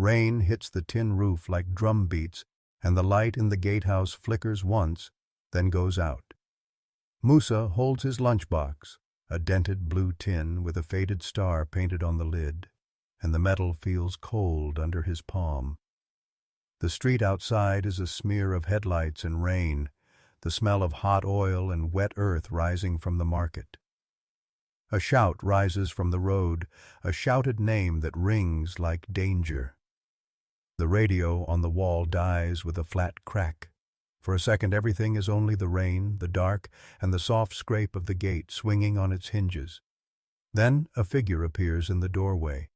Rain hits the tin roof like drumbeats, and the light in the gatehouse flickers once, then goes out. Musa holds his lunchbox, a dented blue tin with a faded star painted on the lid, and the metal feels cold under his palm. The street outside is a smear of headlights and rain, the smell of hot oil and wet earth rising from the market. A shout rises from the road, a shouted name that rings like danger. The radio on the wall dies with a flat crack. For a second everything is only the rain, the dark, and the soft scrape of the gate swinging on its hinges. Then a figure appears in the doorway,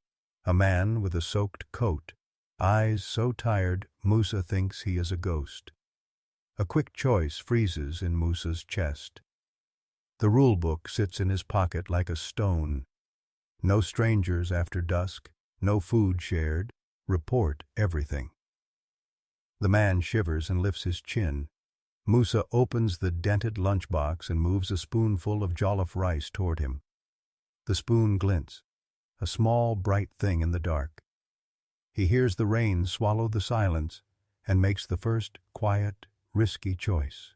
a man with a soaked coat, eyes so tired Musa thinks he is a ghost. A quick choice freezes in Musa's chest. The rule book sits in his pocket like a stone. No strangers after dusk, no food shared, report everything. The man shivers and lifts his chin. Musa opens the dented lunchbox and moves a spoonful of jollof rice toward him. The spoon glints, a small bright thing in the dark. He hears the rain swallow the silence and makes the first quiet, risky choice.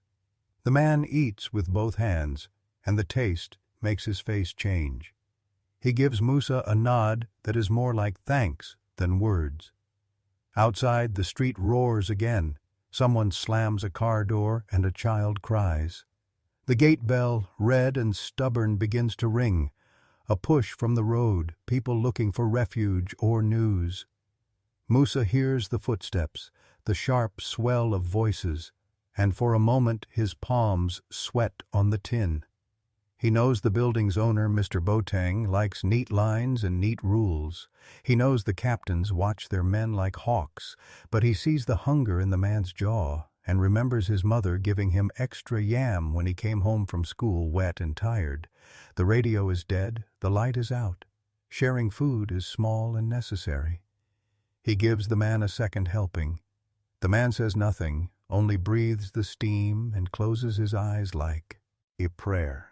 The man eats with both hands, and the taste makes his face change. He gives Musa a nod that is more like thanks than words. Outside, the street roars again. Someone slams a car door and a child cries. The gate bell, red and stubborn, begins to ring. A push from the road, people looking for refuge or news. Musa hears the footsteps, the sharp swell of voices, and for a moment his palms sweat on the tin. He knows the building's owner, Mr. Boateng, likes neat lines and neat rules. He knows the captains watch their men like hawks, but he sees the hunger in the man's jaw and remembers his mother giving him extra yam when he came home from school wet and tired. The radio is dead, the light is out. Sharing food is small and necessary. He gives the man a second helping. The man says nothing, only breathes the steam and closes his eyes like a prayer.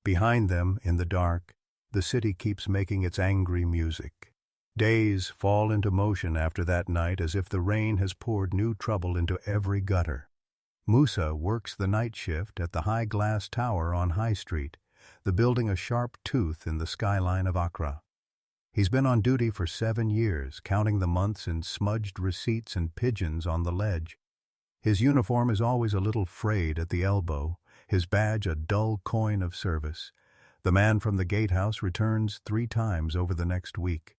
Behind them, in the dark, the city keeps making its angry music. Days fall into motion after that night as if the rain has poured new trouble into every gutter. Musa works the night shift at the high glass tower on High Street, the building a sharp tooth in the skyline of Accra. He's been on duty for 7 years, counting the months in smudged receipts and pigeons on the ledge. His uniform is always a little frayed at the elbow, his badge a dull coin of service. The man from the gatehouse returns 3 times over the next week.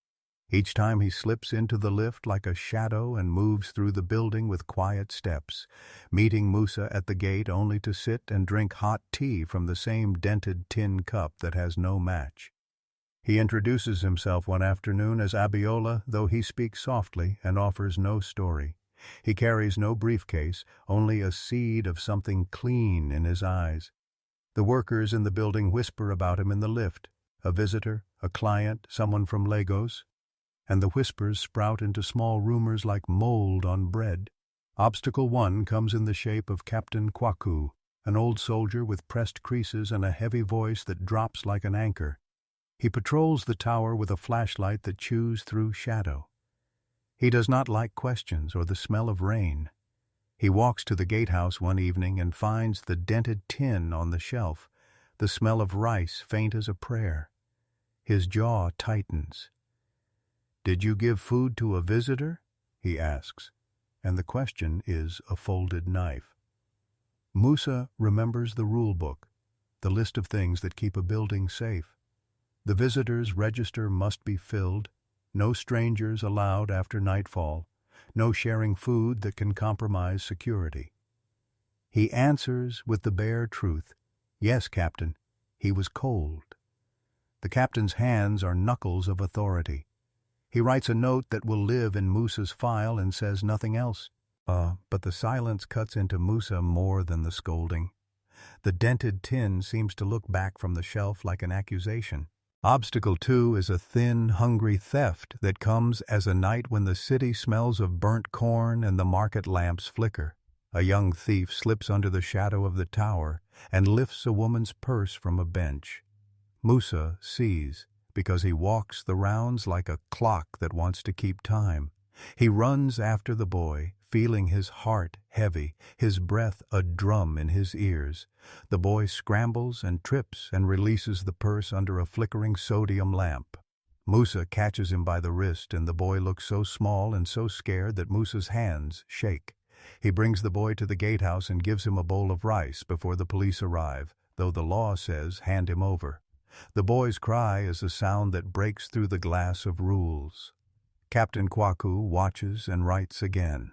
Each time he slips into the lift like a shadow and moves through the building with quiet steps, meeting Musa at the gate only to sit and drink hot tea from the same dented tin cup that has no match. He introduces himself one afternoon as Abiola, though he speaks softly and offers no story. He carries no briefcase, only a seed of something clean in his eyes. The workers in the building whisper about him in the lift, a visitor, a client, someone from Lagos, and the whispers sprout into small rumors like mold on bread. Obstacle 1 comes in the shape of Captain Kwaku, an old soldier with pressed creases and a heavy voice that drops like an anchor. He patrols the tower with a flashlight that chews through shadow. He does not like questions or the smell of rain. He walks to the gatehouse one evening and finds the dented tin on the shelf, the smell of rice faint as a prayer. His jaw tightens. "Did you give food to a visitor?" he asks, and the question is a folded knife. Musa remembers the rule book, the list of things that keep a building safe. The visitor's register must be filled, no strangers allowed after nightfall, no sharing food that can compromise security. He answers with the bare truth. Yes, Captain, he was cold. The captain's hands are knuckles of authority. He writes a note that will live in Musa's file and says nothing else. But the silence cuts into Musa more than the scolding. The dented tin seems to look back from the shelf like an accusation. Obstacle 2 is a thin, hungry theft that comes as a night when the city smells of burnt corn and the market lamps flicker. A young thief slips under the shadow of the tower and lifts a woman's purse from a bench. Musa sees, because he walks the rounds like a clock that wants to keep time. He runs after the boy, feeling his heart heavy, his breath a drum in his ears. The boy scrambles and trips and releases the purse under a flickering sodium lamp. Musa catches him by the wrist, and the boy looks so small and so scared that Musa's hands shake. He brings the boy to the gatehouse and gives him a bowl of rice before the police arrive, though the law says hand him over. The boy's cry is a sound that breaks through the glass of rules. Captain Kwaku watches and writes again.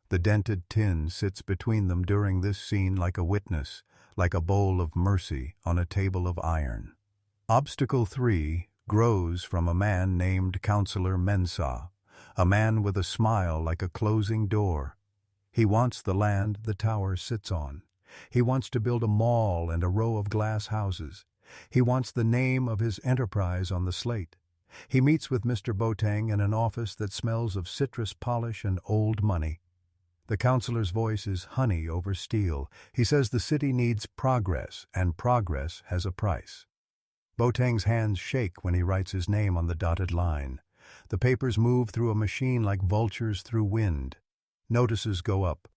The dented tin sits between them during this scene like a witness, like a bowl of mercy on a table of iron. Obstacle 3 grows from a man named Counselor Mensah, a man with a smile like a closing door. He wants the land the tower sits on. He wants to build a mall and a row of glass houses. He wants the name of his enterprise on the slate. He meets with Mr. Boateng in an office that smells of citrus polish and old money. The counselor's voice is honey over steel. He says the city needs progress, and progress has a price. Boateng's hands shake when he writes his name on the dotted line. The papers move through a machine like vultures through wind. Notices go up.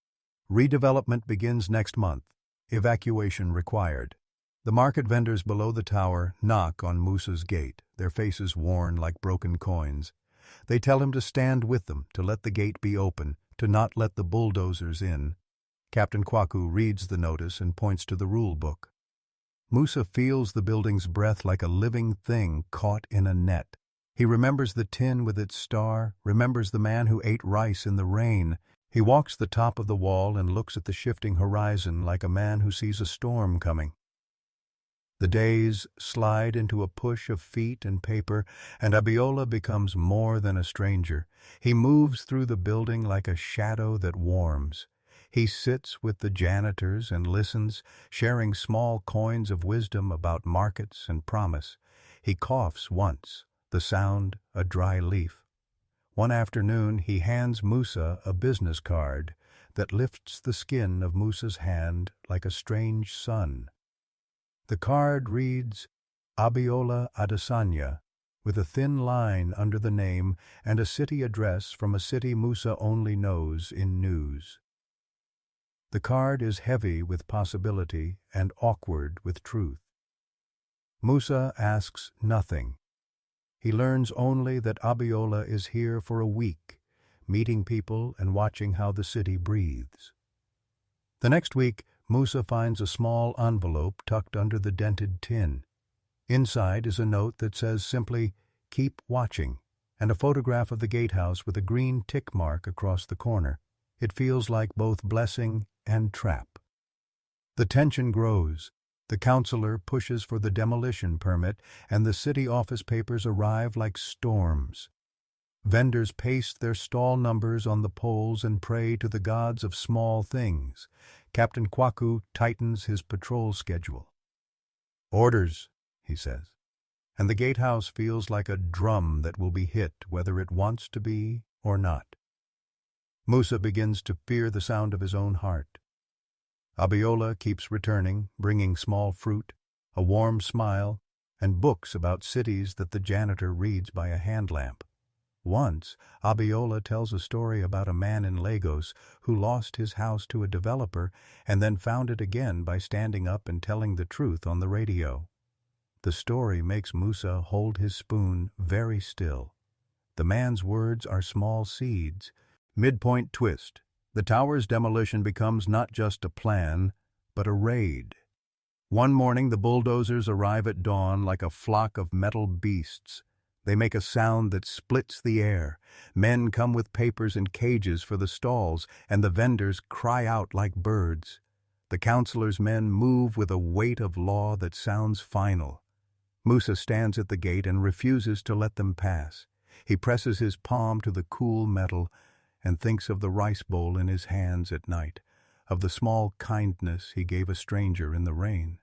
Redevelopment begins next month. Evacuation required. The market vendors below the tower knock on Musa's gate, their faces worn like broken coins. They tell him to stand with them, to let the gate be open, to not let the bulldozers in. Captain Kwaku reads the notice and points to the rule book. Musa feels the building's breath like a living thing caught in a net. He remembers the tin with its star, remembers the man who ate rice in the rain. He walks the top of the wall and looks at the shifting horizon like a man who sees a storm coming. The days slide into a push of feet and paper, and Abiola becomes more than a stranger. He moves through the building like a shadow that warms. He sits with the janitors and listens, sharing small coins of wisdom about markets and promise. He coughs once, the sound a dry leaf. One afternoon he hands Musa a business card that lifts the skin of Musa's hand like a strange sun. The card reads, Abiola Adesanya, with a thin line under the name and a city address from a city Musa only knows in news. The card is heavy with possibility and awkward with truth. Musa asks nothing. He learns only that Abiola is here for a week, meeting people and watching how the city breathes. The next week, Musa finds a small envelope tucked under the dented tin. Inside is a note that says simply, "Keep watching," and a photograph of the gatehouse with a green tick mark across the corner. It feels like both blessing and trap. The tension grows. The counselor pushes for the demolition permit, and the city office papers arrive like storms. Vendors paste their stall numbers on the poles and pray to the gods of small things. Captain Kwaku tightens his patrol schedule. "Orders," he says, and the gatehouse feels like a drum that will be hit whether it wants to be or not. Musa begins to fear the sound of his own heart. Abiola keeps returning, bringing small fruit, a warm smile, and books about cities that the janitor reads by a hand lamp. Once, Abiola tells a story about a man in Lagos who lost his house to a developer and then found it again by standing up and telling the truth on the radio. The story makes Musa hold his spoon very still. The man's words are small seeds. Midpoint twist. The tower's demolition becomes not just a plan, but a raid. One morning the bulldozers arrive at dawn like a flock of metal beasts. They make a sound that splits the air. Men come with papers and cages for the stalls, and the vendors cry out like birds. The counselor's men move with a weight of law that sounds final. Musa stands at the gate and refuses to let them pass. He presses his palm to the cool metal and thinks of the rice bowl in his hands at night, of the small kindness he gave a stranger in the rain.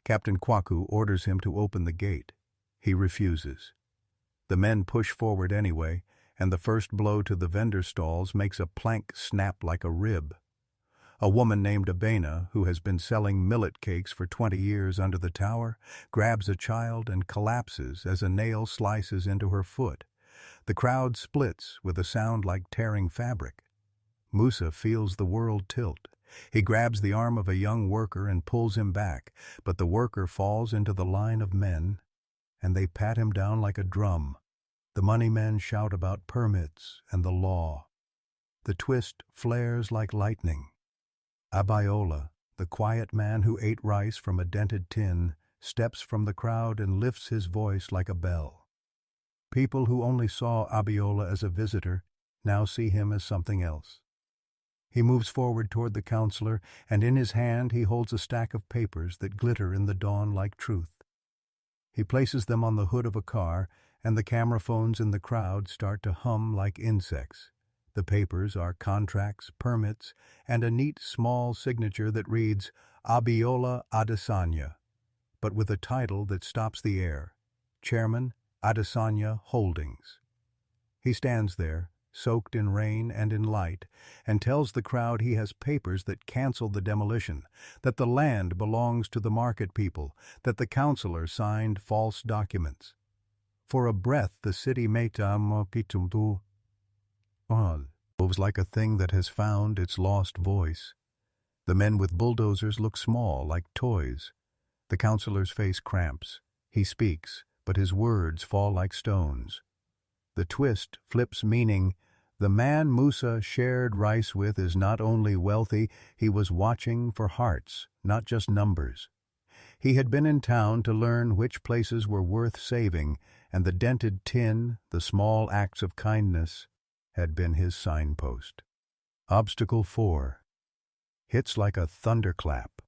Captain Kwaku orders him to open the gate. He refuses. The men push forward anyway, and the first blow to the vendor stalls makes a plank snap like a rib. A woman named Abena, who has been selling millet cakes for 20 years under the tower, grabs a child and collapses as a nail slices into her foot. The crowd splits with a sound like tearing fabric. Musa feels the world tilt. He grabs the arm of a young worker and pulls him back, but the worker falls into the line of men, and they pat him down like a drum. The money men shout about permits and the law. The twist flares like lightning. Abiola, the quiet man who ate rice from a dented tin, steps from the crowd and lifts his voice like a bell. People who only saw Abiola as a visitor now see him as something else. He moves forward toward the counselor, and in his hand he holds a stack of papers that glitter in the dawn like truth. He places them on the hood of a car, and the camera phones in the crowd start to hum like insects. The papers are contracts, permits, and a neat small signature that reads Abiola Adesanya, but with a title that stops the air, Chairman, Adesanya Holdings. He stands there, soaked in rain and in light, and tells the crowd he has papers that cancel the demolition, that the land belongs to the market people, that the councilor signed false documents. For a breath the city moves like a thing that has found its lost voice. The men with bulldozers look small, like toys. The councilor's face cramps. He speaks, but his words fall like stones. The twist flips, meaning the man Musa shared rice with is not only wealthy, he was watching for hearts, not just numbers. He had been in town to learn which places were worth saving, and the dented tin, the small acts of kindness, had been his signpost. Obstacle 4. Hits like a thunderclap.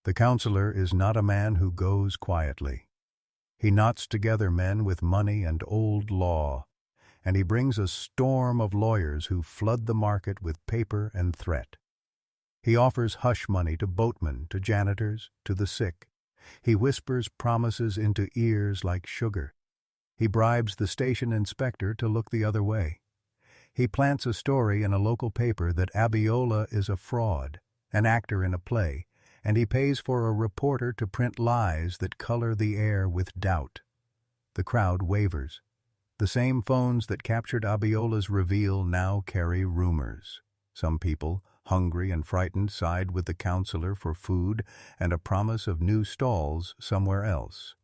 The counselor is not a man who goes quietly. He knots together men with money and old law, and he brings a storm of lawyers who flood the market with paper and threat. He offers hush money to boatmen, to janitors, to the sick. He whispers promises into ears like sugar. He bribes the station inspector to look the other way. He plants a story in a local paper that Abiola is a fraud, an actor in a play, and he pays for a reporter to print lies that color the air with doubt. The crowd wavers. The same phones that captured Abiola's reveal now carry rumors. Some people, hungry and frightened, side with the counselor for food and a promise of new stalls somewhere else.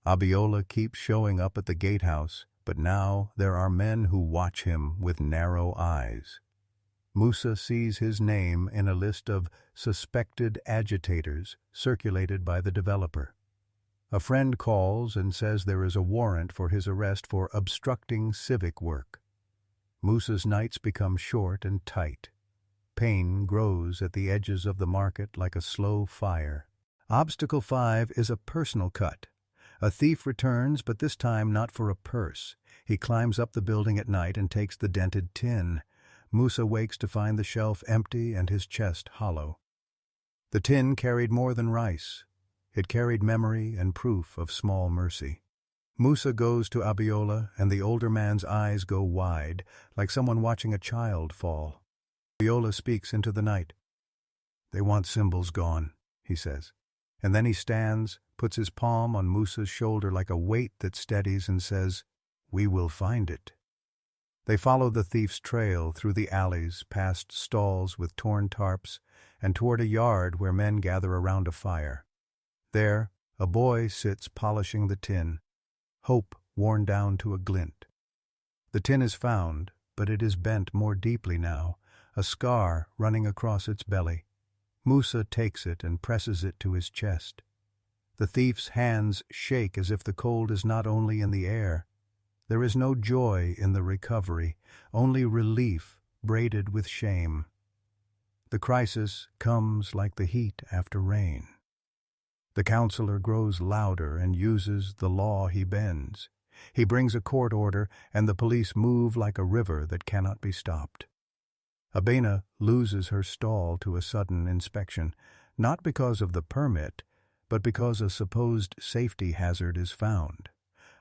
Abiola keeps showing up at the gatehouse, but now there are men who watch him with narrow eyes. Musa sees his name in a list of suspected agitators circulated by the developer. A friend calls and says there is a warrant for his arrest for obstructing civic work. Musa's nights become short and tight. Pain grows at the edges of the market like a slow fire. Obstacle 5 is a personal cut. A thief returns, but this time not for a purse. He climbs up the building at night and takes the dented tin. Musa wakes to find the shelf empty and his chest hollow. The tin carried more than rice. It carried memory and proof of small mercy. Musa goes to Abiola, and the older man's eyes go wide, like someone watching a child fall. Abiola speaks into the night. "They want symbols gone," he says. And then he stands, puts his palm on Musa's shoulder like a weight that steadies, and says, "We will find it." They follow the thief's trail through the alleys, past stalls with torn tarps, and toward a yard where men gather around a fire. There, a boy sits polishing the tin, hope worn down to a glint. The tin is found, but it is bent more deeply now, a scar running across its belly. Musa takes it and presses it to his chest. The thief's hands shake as if the cold is not only in the air. There is no joy in the recovery, only relief braided with shame. The crisis comes like the heat after rain. The counselor grows louder and uses the law he bends. He brings a court order, and the police move like a river that cannot be stopped. Abena loses her stall to a sudden inspection, not because of the permit, but because a supposed safety hazard is found.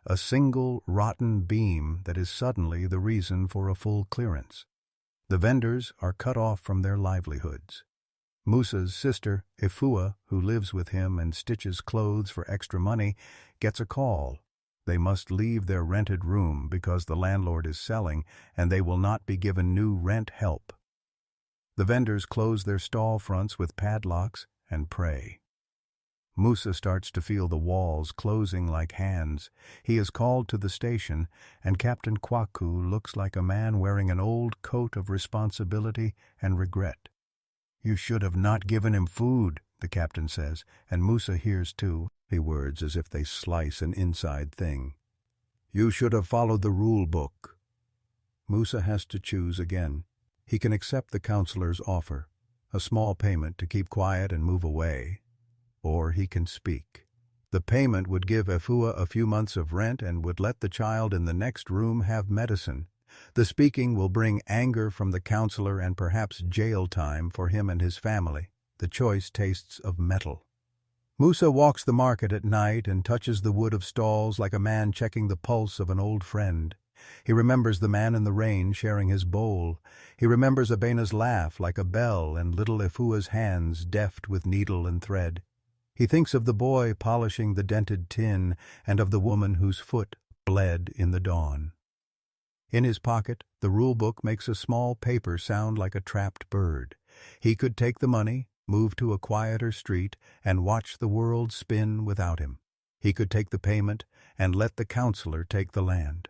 A single rotten beam that is suddenly the reason for a full clearance. The vendors are cut off from their livelihoods. Musa's sister, Ifua, who lives with him and stitches clothes for extra money, gets a call. They must leave their rented room because the landlord is selling and they will not be given new rent help. The vendors close their stall fronts with padlocks and pray. Musa starts to feel the walls closing like hands. He is called to the station, and Captain Kwaku looks like a man wearing an old coat of responsibility and regret. "You should have not given him food," the captain says, and Musa hears too, the words as if they slice an inside thing. "You should have followed the rule book." Musa has to choose again. He can accept the counselor's offer, a small payment to keep quiet and move away, or he can speak. The payment would give Efua a few months of rent and would let the child in the next room have medicine. The speaking will bring anger from the counselor and perhaps jail time for him and his family. The choice tastes of metal. Musa walks the market at night and touches the wood of stalls like a man checking the pulse of an old friend. He remembers the man in the rain sharing his bowl. He remembers Abena's laugh like a bell and little Efua's hands deft with needle and thread. He thinks of the boy polishing the dented tin and of the woman whose foot bled in the dawn. In his pocket, the rule book makes a small paper sound like a trapped bird. He could take the money, move to a quieter street, and watch the world spin without him. He could take the payment and let the counselor take the land.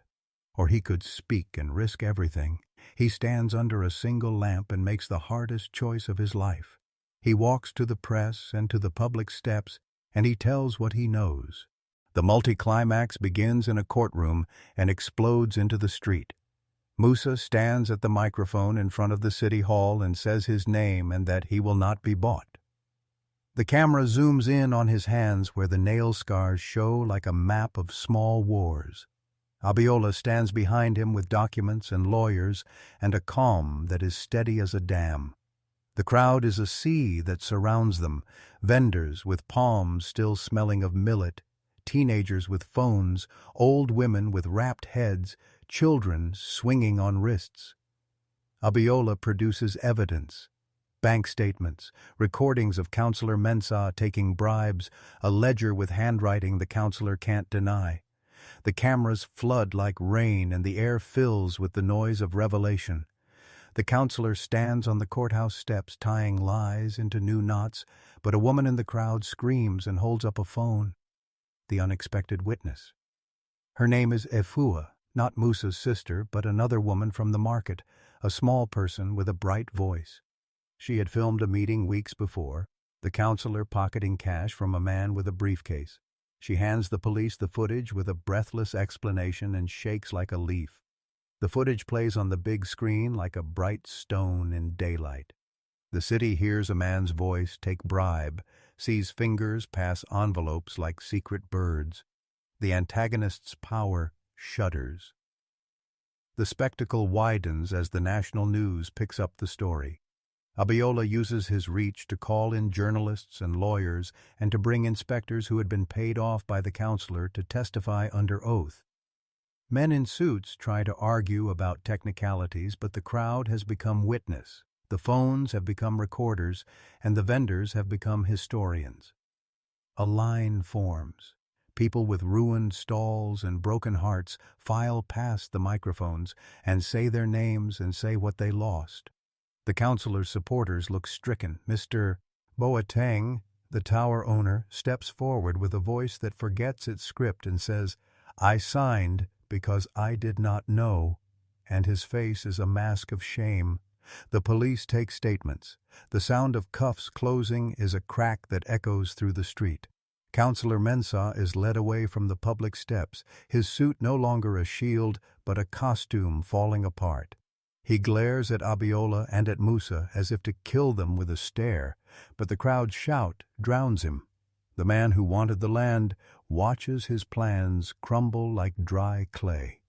Or he could speak and risk everything. He stands under a single lamp and makes the hardest choice of his life. He walks to the press and to the public steps, and he tells what he knows. The multi-climax begins in a courtroom and explodes into the street. Musa stands at the microphone in front of the city hall and says his name and that he will not be bought. The camera zooms in on his hands where the nail scars show like a map of small wars. Abiola stands behind him with documents and lawyers and a calm that is steady as a dam. The crowd is a sea that surrounds them, vendors with palms still smelling of millet, teenagers with phones, old women with wrapped heads, children swinging on wrists. Abiola produces evidence, bank statements, recordings of Counselor Mensah taking bribes, a ledger with handwriting the counselor can't deny. The cameras flood like rain and the air fills with the noise of revelation. The counselor stands on the courthouse steps tying lies into new knots, but a woman in the crowd screams and holds up a phone. The unexpected witness. Her name is Efua, not Musa's sister, but another woman from the market, a small person with a bright voice. She had filmed a meeting weeks before, the counselor pocketing cash from a man with a briefcase. She hands the police the footage with a breathless explanation and shakes like a leaf. The footage plays on the big screen like a bright stone in daylight. The city hears a man's voice take bribe, sees fingers pass envelopes like secret birds. The antagonist's power shudders. The spectacle widens as the national news picks up the story. Abiola uses his reach to call in journalists and lawyers and to bring inspectors who had been paid off by the counselor to testify under oath. Men in suits try to argue about technicalities, but the crowd has become witness. The phones have become recorders, and the vendors have become historians. A line forms. People with ruined stalls and broken hearts file past the microphones and say their names and say what they lost. The counselor's supporters look stricken. Mr. Boateng, the tower owner, steps forward with a voice that forgets its script and says, "I signed because I did not know," and his face is a mask of shame. The police take statements. The sound of cuffs closing is a crack that echoes through the street. Counselor Mensah is led away from the public steps, his suit no longer a shield, but a costume falling apart. He glares at Abiola and at Musa as if to kill them with a stare, but the crowd's shout drowns him. The man who wanted the land watches his plans crumble like dry clay.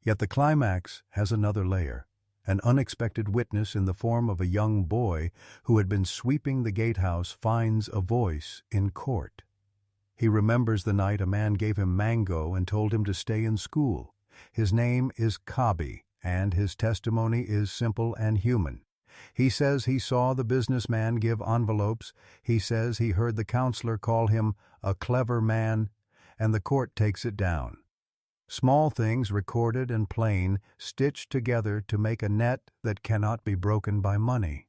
Yet the climax has another layer, an unexpected witness in the form of a young boy who had been sweeping the gatehouse finds a voice in court. He remembers the night a man gave him mango and told him to stay in school. His name is Kabi, and his testimony is simple and human. He says he saw the businessman give envelopes. He says he heard the counselor call him a clever man, and the court takes it down. Small things recorded and plain, stitched together to make a net that cannot be broken by money.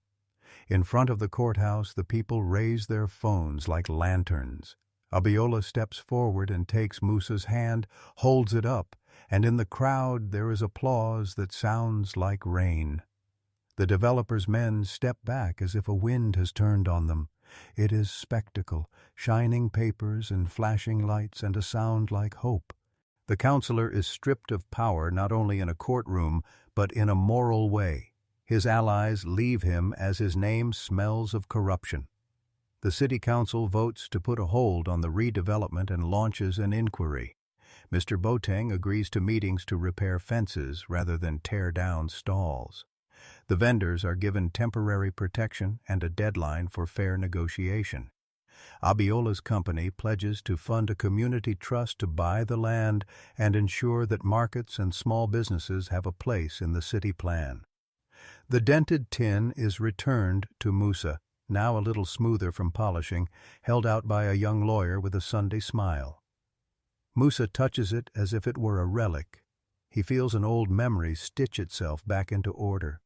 In front of the courthouse, the people raise their phones like lanterns. Abiola steps forward and takes Musa's hand, holds it up, and in the crowd there is applause that sounds like rain. The developer's men step back as if a wind has turned on them. It is spectacle, shining papers and flashing lights and a sound like hope. The councillor is stripped of power not only in a courtroom, but in a moral way. His allies leave him as his name smells of corruption. The city council votes to put a hold on the redevelopment and launches an inquiry. Mr. Boateng agrees to meetings to repair fences rather than tear down stalls. The vendors are given temporary protection and a deadline for fair negotiation. Abiola's company pledges to fund a community trust to buy the land and ensure that markets and small businesses have a place in the city plan. The dented tin is returned to Musa, now a little smoother from polishing, held out by a young lawyer with a Sunday smile. Musa touches it as if it were a relic. He feels an old memory stitch itself back into order.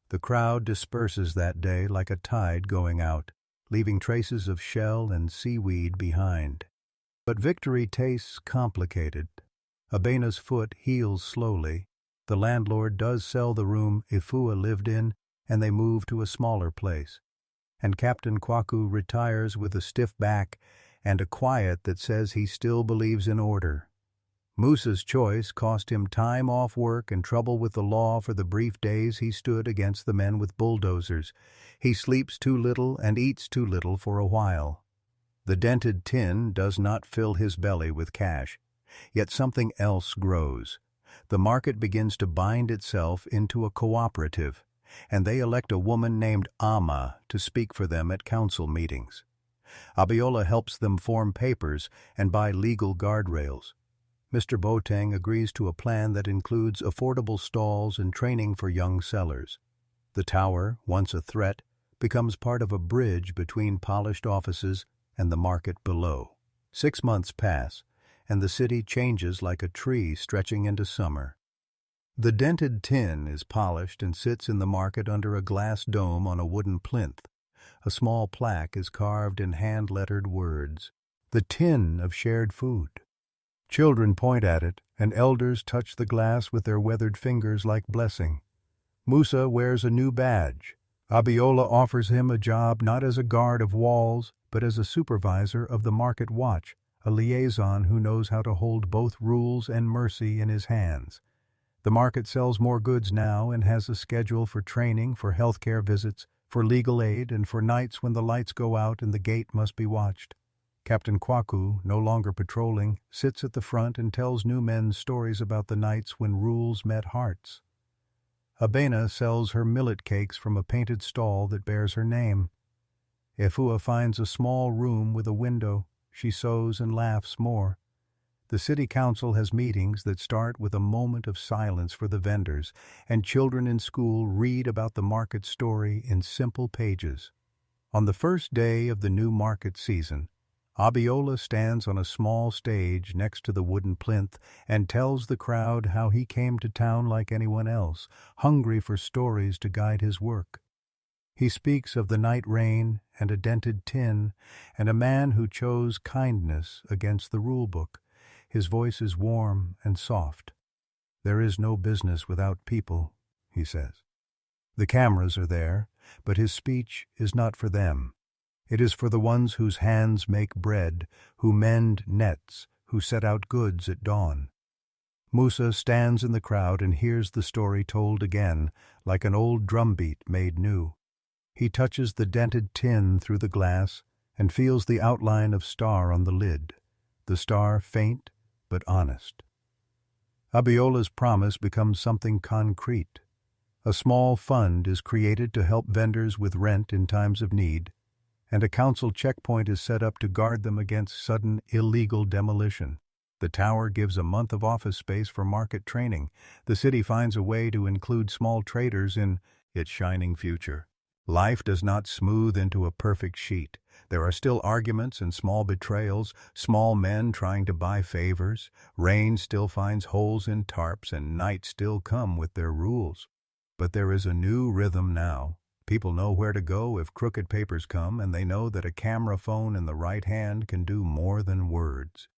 The crowd disperses that day like a tide going out, leaving traces of shell and seaweed behind. But victory tastes complicated. Abena's foot heals slowly. The landlord does sell the room Ifua lived in, and they move to a smaller place. And Captain Kwaku retires with a stiff back and a quiet that says he still believes in order. Musa's choice cost him time off work and trouble with the law for the brief days he stood against the men with bulldozers. He sleeps too little and eats too little for a while. The dented tin does not fill his belly with cash, yet something else grows. The market begins to bind itself into a cooperative, and they elect a woman named Ama to speak for them at council meetings. Abiola helps them form papers and buy legal guardrails. Mr. Boateng agrees to a plan that includes affordable stalls and training for young sellers. The tower, once a threat, becomes part of a bridge between polished offices and the market below. 6 months pass, and the city changes like a tree stretching into summer. The dented tin is polished and sits in the market under a glass dome on a wooden plinth. A small plaque is carved in hand-lettered words, "The tin of shared food." Children point at it, and elders touch the glass with their weathered fingers like blessing. Musa wears a new badge. Abiola offers him a job not as a guard of walls, but as a supervisor of the market watch, a liaison who knows how to hold both rules and mercy in his hands. The market sells more goods now and has a schedule for training, for healthcare visits, for legal aid, and for nights when the lights go out and the gate must be watched. Captain Kwaku, no longer patrolling, sits at the front and tells new men stories about the nights when rules met hearts. Abena sells her millet cakes from a painted stall that bears her name. Ifua finds a small room with a window. She sews and laughs more. The city council has meetings that start with a moment of silence for the vendors, and children in school read about the market story in simple pages. On the first day of the new market season, Abiola stands on a small stage next to the wooden plinth and tells the crowd how he came to town like anyone else, hungry for stories to guide his work. He speaks of the night rain and a dented tin and a man who chose kindness against the rule book. His voice is warm and soft. "There is no business without people," he says. The cameras are there, but his speech is not for them. It is for the ones whose hands make bread, who mend nets, who set out goods at dawn. Musa stands in the crowd and hears the story told again, like an old drumbeat made new. He touches the dented tin through the glass and feels the outline of star on the lid, the star faint but honest. Abiola's promise becomes something concrete. A small fund is created to help vendors with rent in times of need, and a council checkpoint is set up to guard them against sudden illegal demolition. The tower gives a month of office space for market training. The city finds a way to include small traders in its shining future. Life does not smooth into a perfect sheet. There are still arguments and small betrayals, small men trying to buy favors. Rain still finds holes in tarps, and nights still come with their rules. But there is a new rhythm now. People know where to go if crooked papers come, and they know that a camera phone in the right hand can do more than words.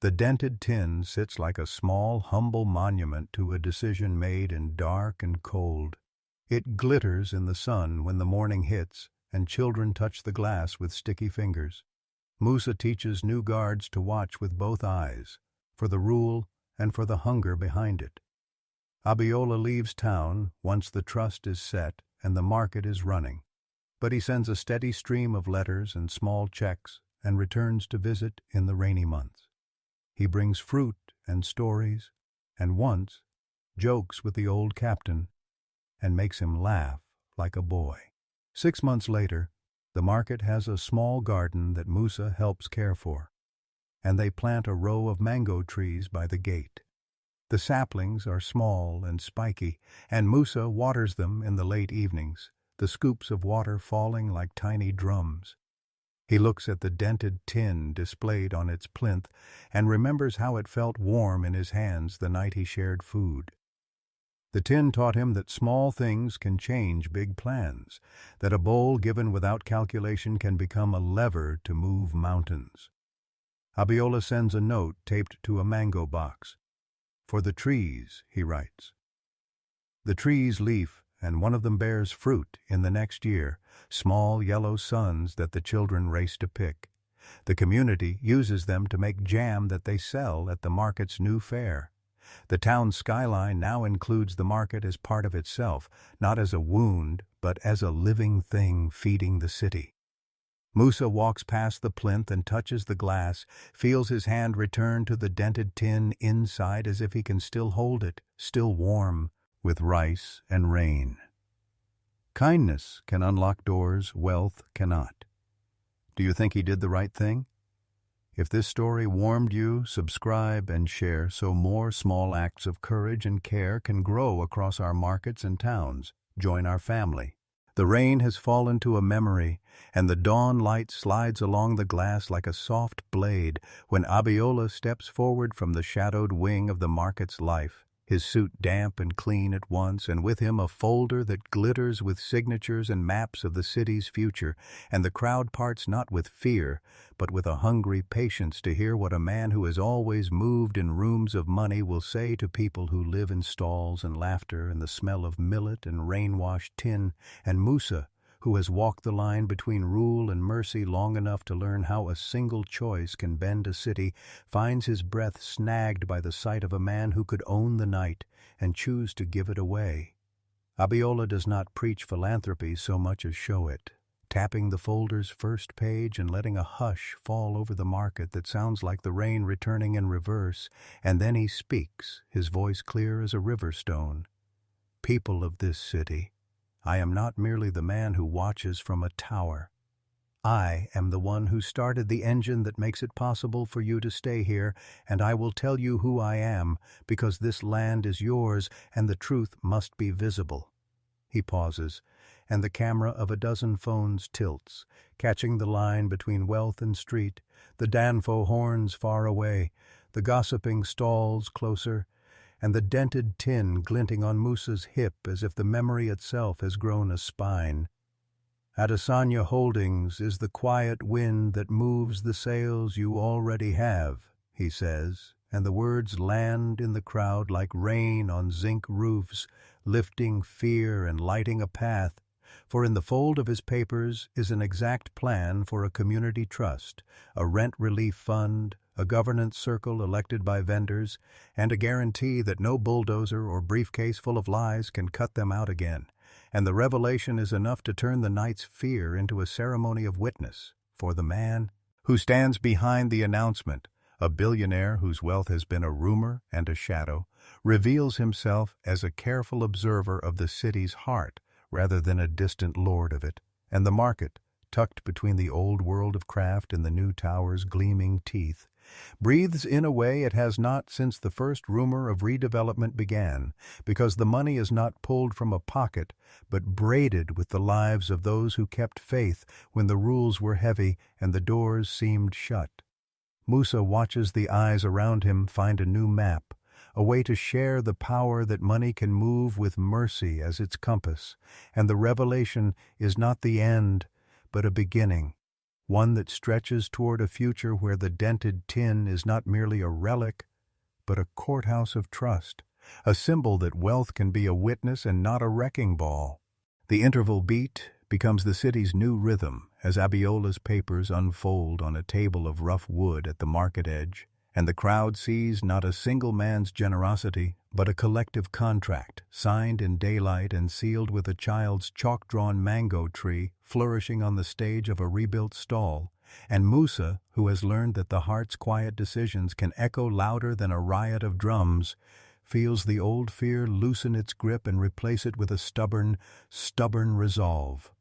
The dented tin sits like a small, humble monument to a decision made in dark and cold. It glitters in the sun when the morning hits, and children touch the glass with sticky fingers. Musa teaches new guards to watch with both eyes, for the rule and for the hunger behind it. Abiola leaves town once the trust is set and the market is running, but he sends a steady stream of letters and small checks and returns to visit in the rainy months. He brings fruit and stories, and once jokes with the old captain and makes him laugh like a boy. 6 months later, the market has a small garden that Musa helps care for, and they plant a row of mango trees by the gate. The saplings are small and spiky, and Musa waters them in the late evenings, the scoops of water falling like tiny drums. He looks at the dented tin displayed on its plinth and remembers how it felt warm in his hands the night he shared food. The tin taught him that small things can change big plans, that a bowl given without calculation can become a lever to move mountains. Abiola sends a note taped to a mango box. "For the trees," he writes. The trees leaf, and one of them bears fruit in the next year, small yellow suns that the children race to pick. The community uses them to make jam that they sell at the market's new fair. The town skyline now includes the market as part of itself, not as a wound, but as a living thing feeding the city. Musa walks past the plinth and touches the glass, feels his hand return to the dented tin inside as if he can still hold it, still warm, with rice and rain. Kindness can unlock doors wealth cannot. Do you think he did the right thing? If this story warmed you, subscribe and share so more small acts of courage and care can grow across our markets and towns. Join our family. The rain has fallen to a memory, and the dawn light slides along the glass like a soft blade when Abiola steps forward from the shadowed wing of the market's life, his suit damp and clean at once, and with him a folder that glitters with signatures and maps of the city's future, and the crowd parts not with fear, but with a hungry patience to hear what a man who has always moved in rooms of money will say to people who live in stalls and laughter and the smell of millet and rain-washed tin, and Musa, who has walked the line between rule and mercy long enough to learn how a single choice can bend a city, finds his breath snagged by the sight of a man who could own the night and choose to give it away. Abiola does not preach philanthropy so much as show it, tapping the folder's first page and letting a hush fall over the market that sounds like the rain returning in reverse, and then he speaks, his voice clear as a river stone. "People of this city, I am not merely the man who watches from a tower. I am the one who started the engine that makes it possible for you to stay here, and I will tell you who I am, because this land is yours and the truth must be visible." He pauses, and the camera of a dozen phones tilts, catching the line between wealth and street, the Danfo horns far away, the gossiping stalls closer, and the dented tin glinting on Musa's hip as if the memory itself has grown a spine. "Adesanya Holdings is the quiet wind that moves the sails you already have," he says, and the words land in the crowd like rain on zinc roofs, lifting fear and lighting a path, for in the fold of his papers is an exact plan for a community trust, a rent relief fund, a governance circle elected by vendors, and a guarantee that no bulldozer or briefcase full of lies can cut them out again. And the revelation is enough to turn the night's fear into a ceremony of witness, for the man who stands behind the announcement, a billionaire whose wealth has been a rumor and a shadow, reveals himself as a careful observer of the city's heart rather than a distant lord of it, and the market, tucked between the old world of craft and the new tower's gleaming teeth, breathes in a way it has not since the first rumor of redevelopment began, because the money is not pulled from a pocket, but braided with the lives of those who kept faith when the rules were heavy and the doors seemed shut. Musa watches the eyes around him find a new map, a way to share the power that money can move with mercy as its compass, and the revelation is not the end, but a beginning, one that stretches toward a future where the dented tin is not merely a relic, but a courthouse of trust, a symbol that wealth can be a witness and not a wrecking ball. The interval beat becomes the city's new rhythm as Abiola's papers unfold on a table of rough wood at the market edge, and the crowd sees not a single man's generosity, but a collective contract, signed in daylight and sealed with a child's chalk-drawn mango tree flourishing on the stage of a rebuilt stall, and Musa, who has learned that the heart's quiet decisions can echo louder than a riot of drums, feels the old fear loosen its grip and replace it with a stubborn resolve.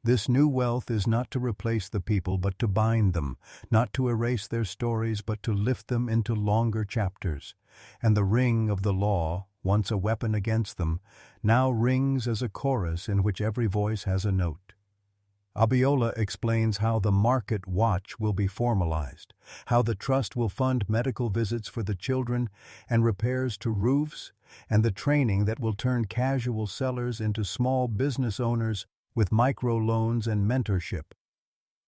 This new wealth is not to replace the people but to bind them, not to erase their stories but to lift them into longer chapters. And the ring of the law, once a weapon against them, now rings as a chorus in which every voice has a note. Abiola explains how the market watch will be formalized, how the trust will fund medical visits for the children and repairs to roofs, and the training that will turn casual sellers into small business owners with microloans and mentorship.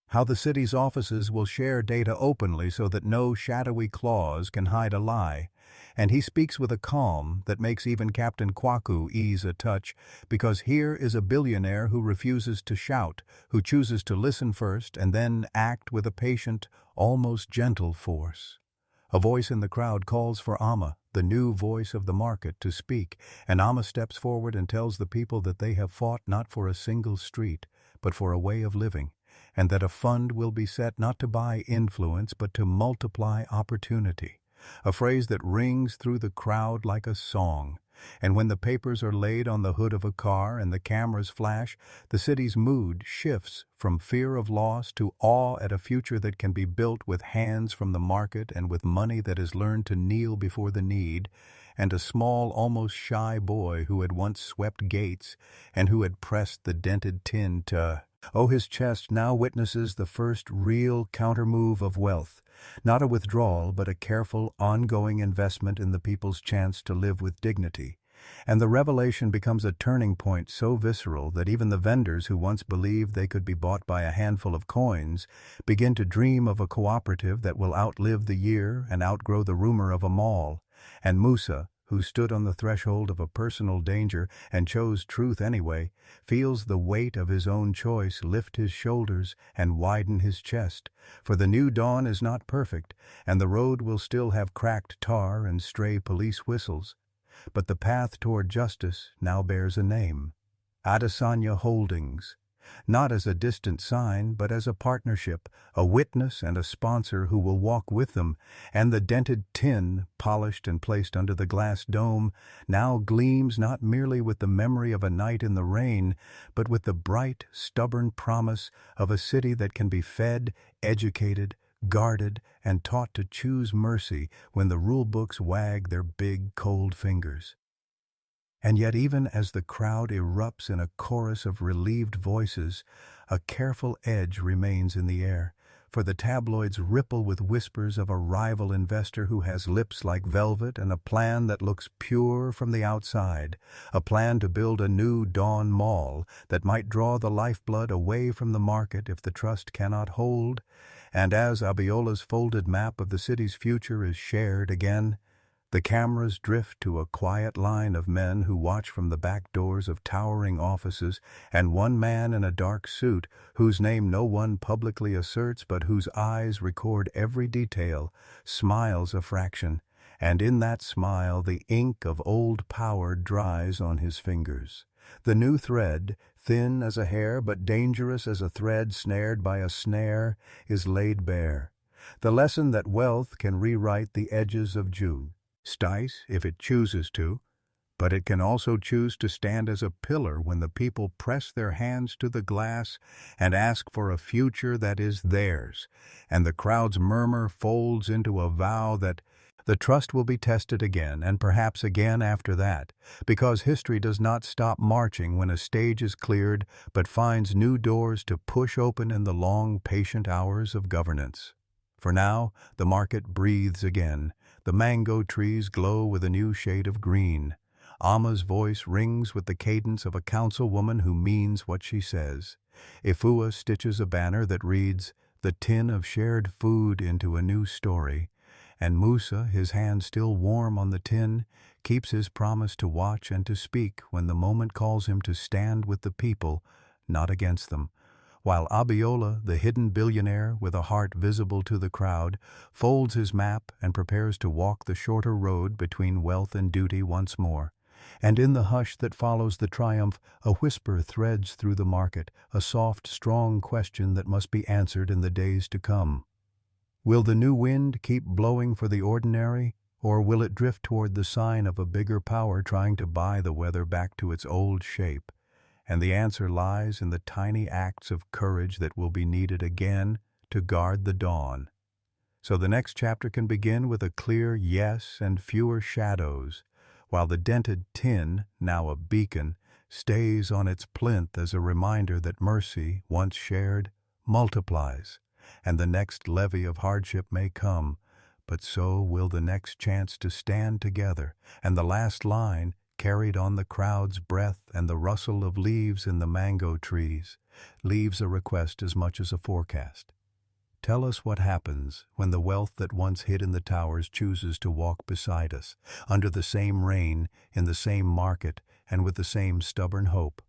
How the city's offices will share data openly so that no shadowy clause can hide a lie, and he speaks with a calm that makes even Captain Kwaku ease a touch, because here is a billionaire who refuses to shout, who chooses to listen first and then act with a patient, almost gentle force. A voice in the crowd calls for Amma, the new voice of the market, to speak, and Amma steps forward and tells the people that they have fought not for a single street, but for a way of living, and that a fund will be set not to buy influence but to multiply opportunity, a phrase that rings through the crowd like a song. And when the papers are laid on the hood of a car and the cameras flash, the city's mood shifts from fear of loss to awe at a future that can be built with hands from the market and with money that has learned to kneel before the need, and a small, almost shy boy who had once swept gates and who had pressed the dented tin to... Oh, his chest now witnesses the first real countermove of wealth, not a withdrawal but a careful, ongoing investment in the people's chance to live with dignity. And the revelation becomes a turning point so visceral that even the vendors who once believed they could be bought by a handful of coins begin to dream of a cooperative that will outlive the year and outgrow the rumor of a mall. And Musa, who stood on the threshold of a personal danger and chose truth anyway, feels the weight of his own choice lift his shoulders and widen his chest. For the new dawn is not perfect, and the road will still have cracked tar and stray police whistles. But the path toward justice now bears a name: Adesanya Holdings. Not as a distant sign, but as a partnership, a witness and a sponsor who will walk with them, and the dented tin, polished and placed under the glass dome, now gleams not merely with the memory of a night in the rain, but with the bright, stubborn promise of a city that can be fed, educated, guarded, and taught to choose mercy when the rule books wag their big, cold fingers. And yet even as the crowd erupts in a chorus of relieved voices, a careful edge remains in the air, for the tabloids ripple with whispers of a rival investor who has lips like velvet and a plan that looks pure from the outside, a plan to build a new Dawn Mall that might draw the lifeblood away from the market if the trust cannot hold. And as Abiola's folded map of the city's future is shared again, the cameras drift to a quiet line of men who watch from the back doors of towering offices, and one man in a dark suit, whose name no one publicly asserts but whose eyes record every detail, smiles a fraction, and in that smile the ink of old power dries on his fingers. The new thread, thin as a hair but dangerous as a thread snared by a snare, is laid bare. The lesson that wealth can rewrite the edges of June. Stice, if it chooses to, But it can also choose to stand as a pillar when the people press their hands to the glass and ask for a future that is theirs, and the crowd's murmur folds into a vow that the trust will be tested again and perhaps again after that, because history does not stop marching when a stage is cleared but finds new doors to push open in the long, patient hours of governance. For now, the market breathes again. The mango trees glow with a new shade of green. Amma's voice rings with the cadence of a councilwoman who means what she says. Ifua stitches a banner that reads, "The tin of shared food," into a new story. And Musa, his hand still warm on the tin, keeps his promise to watch and to speak when the moment calls him to stand with the people, not against them. While Abiola, the hidden billionaire with a heart visible to the crowd, folds his map and prepares to walk the shorter road between wealth and duty once more. And in the hush that follows the triumph, a whisper threads through the market, a soft, strong question that must be answered in the days to come. Will the new wind keep blowing for the ordinary, or will it drift toward the sign of a bigger power trying to buy the weather back to its old shape? And the answer lies in the tiny acts of courage that will be needed again to guard the dawn. So the next chapter can begin with a clear yes and fewer shadows, while the dented tin, now a beacon, stays on its plinth as a reminder that mercy, once shared, multiplies, and the next levy of hardship may come, but so will the next chance to stand together, and the last line, carried on the crowd's breath and the rustle of leaves in the mango trees, leaves a request as much as a forecast. Tell us what happens when the wealth that once hid in the towers chooses to walk beside us, under the same rain, in the same market, and with the same stubborn hope.